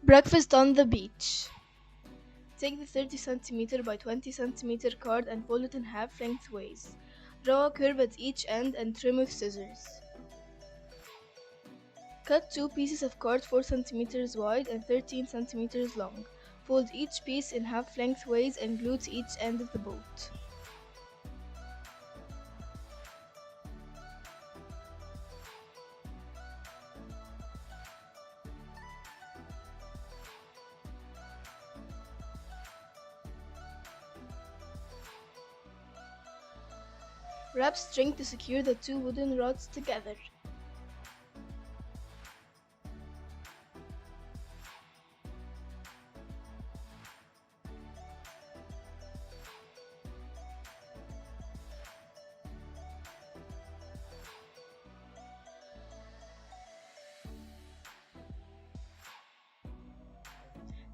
Breakfast on the beach. Take the 30 cm by 20 cm card and fold it in half lengthways. Draw a curve at each end and trim with scissors. Cut two pieces of card 4 cm wide and 13 cm long. Fold each piece in half lengthways and glue to each end of the boat. Wrap string to secure the two wooden rods together.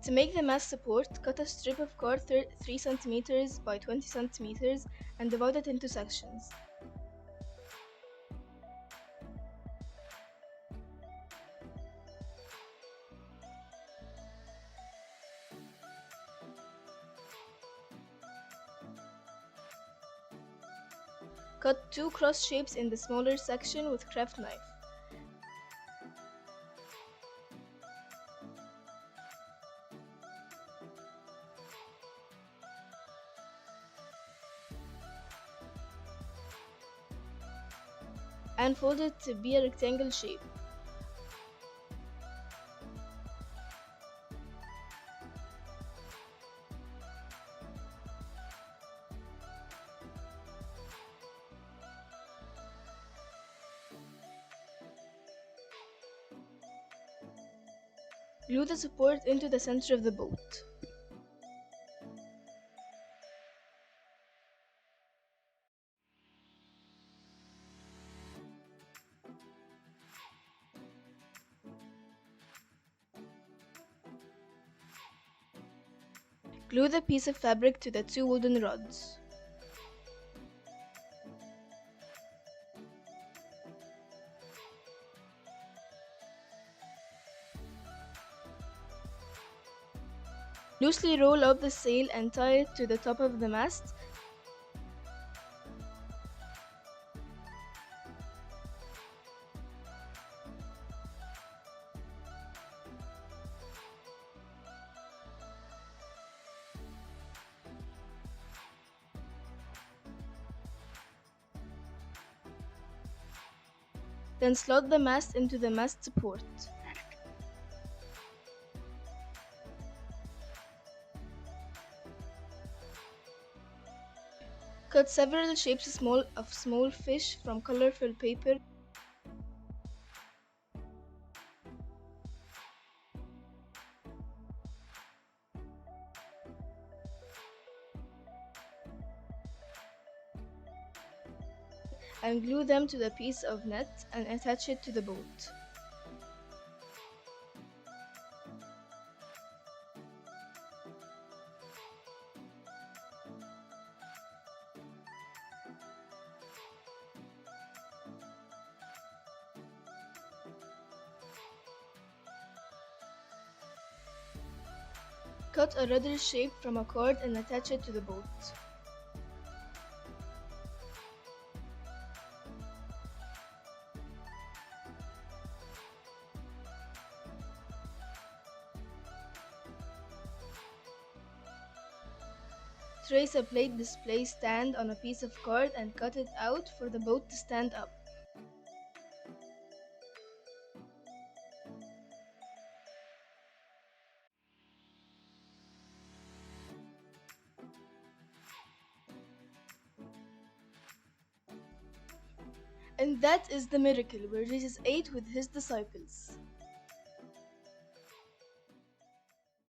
To make the mast support, cut a strip of cord 3 cm by 20 cm and divide it into sections. Cut two cross shapes in the smaller section with craft knife. And fold it to be a rectangle shape. Glue the support into the center of the boat. Glue the piece of fabric to the two wooden rods. Loosely roll up the sail and tie it to the top of the mast. Then slot the mast into the mast support. Cut several shapes of small fish from colorful paper. And glue them to the piece of net and attach it to the boat. Cut a rudder shape from a cord and attach it to the boat. Trace a plate display stand on a piece of card and cut it out for the boat to stand up. And that is the miracle where Jesus ate with his disciples.